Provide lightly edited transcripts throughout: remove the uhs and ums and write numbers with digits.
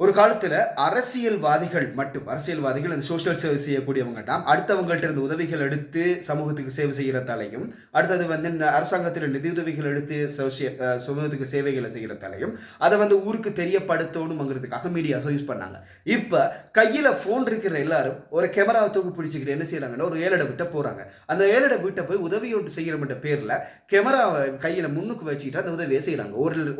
ஒரு காலத்துல அரசியல்வாதிகள் அந்த சோஷியல் சர்வீஸ் செய்யக்கூடியவங்க தான் அடுத்தவங்கள்ட்ட இருந்து உதவிகள் எடுத்து சமூகத்துக்கு சேவை செய்கிறதாலையும், அடுத்தது வந்து அரசாங்கத்தில் நிதியுதவிகள் எடுத்து சமூகத்துக்கு சேவைகளை செய்கிறதாலையும், அதை வந்து ஊருக்கு தெரியப்படுத்தணுங்கிறதுக்காக மீடியாஸை யூஸ் பண்ணாங்க. இப்ப கையில போன் இருக்கிற எல்லாரும் ஒரு கேமராவை தூக்கி பிடிச்சிக்கிட்டு என்ன செய்யறாங்கன்னா ஒரு ஏழடை விட்ட போறாங்க. அந்த ஏழடை விட்ட போய் உதவி ஒன்று செய்யற பேர்ல கேமராவை கையில முன்னுக்கு வச்சுக்கிட்டு அந்த உதவியை செய்யறாங்க.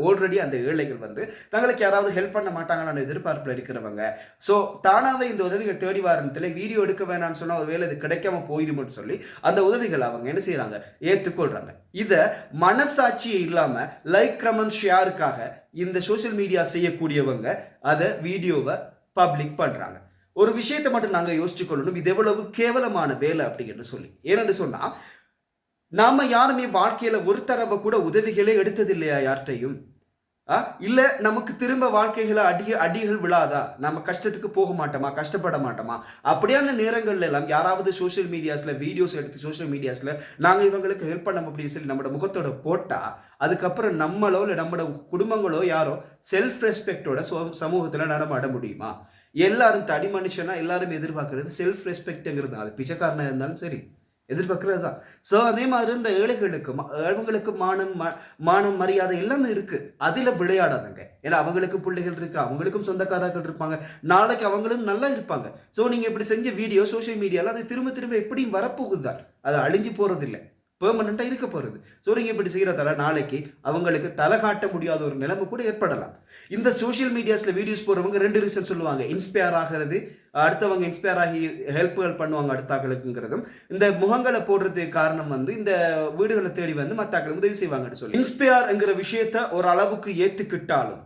ஆல்ரெடி அந்த ஏழைகள் வந்து தங்களுக்கு யாராவது ஹெல்ப் பண்ண மாட்டாங்கன்னு எதிர்பார்ப்பில் இருக்கிறவங்க. ஸோ தானாவே இந்த உதவிகள் தேடி வாரத்தில் வீடியோ எடுக்க வேணாம்னு சொன்னால் ஒரு வேலை இது கிடைக்காம போயிடும்னு சொல்லி அந்த உதவிகள் அவங்க என்ன செய்யறாங்க, ஏற்றுக்கொள்றாங்க. இதை மனசாட்சியே இல்லாம லைக் கமெண்ட் ஷேருக்காக இந்த சோசியல் மீடியா செய்யக்கூடியவங்க அதை வீடியோவை பப்ளிக் பண்றாங்க. ஒரு விஷயத்தை மட்டும் நாங்க யோசிச்சு கொள்ளணும், இது எவ்வளவு கேவலமான வேலை அப்படின்னு சொல்லி. ஏன்னு சொன்னா நாம யாருமே வாழ்க்கையில ஒரு தடவை கூட உதவிகளே எடுத்தது இல்லையா யார்கிட்டையும்? இல்ல நமக்கு திரும்ப வாழ்க்கைகளை அடிகள் விழாதா? நம்ம கஷ்டத்துக்கு போக மாட்டோமா, கஷ்டப்பட மாட்டோமா? அப்படியான நேரங்கள்ல எல்லாம் யாராவது சோசியல் மீடியாஸ்ல வீடியோஸ் எடுத்து சோசியல் மீடியாஸ்ல நாங்க இவங்களுக்கு ஹெல்ப் பண்ணோம் அப்படின்னு சொல்லி நம்மளோட முகத்தோட போட்டா, அதுக்கப்புறம் நம்மளோ இல்லை நம்மளோட குடும்பங்களோ யாரோ செல்ஃப் ரெஸ்பெக்டோட சமூகத்துல நடமாட முடியுமா? எல்லாரும் தனி மனுஷனா எல்லாரும் எதிர்பார்க்கறது செல்ஃப் ரெஸ்பெக்ட்ங்கிறது. அது பிச்சைக்காரனா இருந்தாலும் சரி எதிர்பார்க்கறது தான். ஸோ அதே மாதிரி இந்த ஏழைகளுக்கு அவங்களுக்கு மானம் மரியாதை எல்லாமே இருக்கு. அதில் விளையாடாதுங்க. ஏன்னா அவங்களுக்கு பிள்ளைகள் இருக்கு, அவங்களுக்கும் சொந்தக்காரர்கள் இருப்பாங்க, நாளைக்கு அவங்களும் நல்லா இருப்பாங்க. ஸோ நீங்கள் இப்படி செஞ்ச வீடியோ சோஷியல் மீடியாவில் அது திரும்ப திரும்ப எப்படியும் வரப்போகுதுதான், அது அழிஞ்சு போறதில்லை, பெர்மனண்டாக இருக்க போகிறது. ஸோ நீங்கள் இப்படி செய்கிறதால நாளைக்கு அவங்களுக்கு தலை காட்ட முடியாத ஒரு நிலைமை கூட ஏற்படலாம். இந்த சோஷியல் மீடியாஸில் வீடியோஸ் போகிறவங்க ரெண்டு ரீசன் சொல்லுவாங்க. இன்ஸ்பயர் ஆகிறது, அடுத்தவங்க இன்ஸ்பயர் ஆகி ஹெல்ப்புகள் பண்ணுவாங்க அடுத்தாக்களுக்குங்கிறதும். இந்த முகங்களை போடுறதுக்கு காரணம் வந்து இந்த வீடுகளை தேடி வந்து மற்றாக்களுக்கு உதவி செய்வாங்கன்னு சொல்லி இன்ஸ்பயர்ங்கிற விஷயத்த ஒரு அளவுக்கு ஏற்றுக்கிட்டாலும்,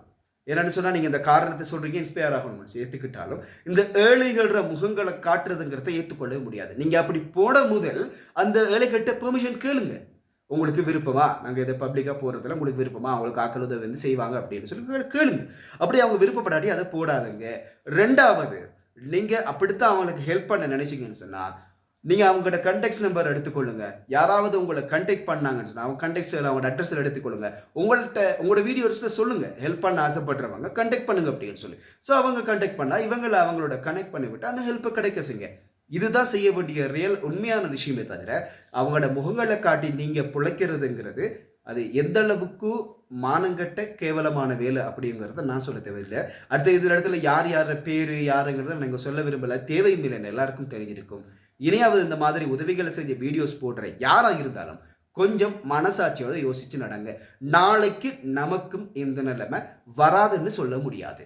என்னன்னு சொன்னா நீங்க இந்த காரணத்தை சொல்றீங்க இன்ஸ்பயர் ஆகணும் ஏத்துக்கிட்டாலும் இந்த ஏழைகள முகங்களை காட்டுறதுங்கிறத ஏற்றுக்கொள்ளவே முடியாது. நீங்க அப்படி போட முதல் அந்த ஏழைகிட்ட பெர்மிஷன் கேளுங்க. உங்களுக்கு விருப்பமா, நாங்க இதை பப்ளிக்கா போறதுல உங்களுக்கு விருப்பமா, அவங்களுக்கு ஆக்கள் உதவி வந்து செய்வாங்க அப்படின்னு சொல்லி கேளுங்க. அப்படி அவங்க விருப்பப்படாட்டி அதை போடாதுங்க. ரெண்டாவது, நீங்க அப்படித்தான் அவங்களுக்கு ஹெல்ப் பண்ண நினைச்சீங்கன்னு சொன்னா நீங்கள் அவங்களோட கண்டெக்ட் நம்பர் எடுத்துக்கொள்ளுங்க. யாராவது உங்களை கண்டெக்ட் பண்ணாங்கன்னு சொன்னால் அவங்க கண்டெக்ட் அவங்களோட அட்ரஸில் எடுத்துக்கொள்ளுங்க. உங்களோட வீடியோஸில் சொல்லுங்கள் ஹெல்ப் பண்ண ஆசைப்படுறவங்க கண்டெக்ட் பண்ணுங்க அப்படின்னு சொல்லி. ஸோ அவங்க கண்டெக்ட் பண்ணால் இவங்களை அவங்களோட கனெக்ட் பண்ணிவிட்டு அந்த ஹெல்ப்பை கிடைக்க செய்யுங்க. இதுதான் செய்ய வேண்டிய உண்மையான விஷயமே தவிர அவங்களோட முகங்களை காட்டி நீங்கள் பிழைக்கிறதுங்கிறது அது எந்த அளவுக்கு மானங்கட்ட கேவலமான வேலை அப்படிங்கிறத நான் சொல்ல தேவையில்லை. அடுத்த இந்த இடத்துல யார் யார பேர் யாருங்கிறத நாங்கள் சொல்ல விரும்பலை, தேவையும் இல்லை, எல்லாருக்கும் தெரிஞ்சிருக்கும். இனியாவது இந்த மாதிரி உதவிகளை செஞ்ச வீடியோஸ் போடுற யாராக இருந்தாலும் கொஞ்சம் மனசாட்சியோட யோசிச்சு நடங்க. நாளைக்கு நமக்கும் இந்த நிலைமை வராதுன்னு சொல்ல முடியாது.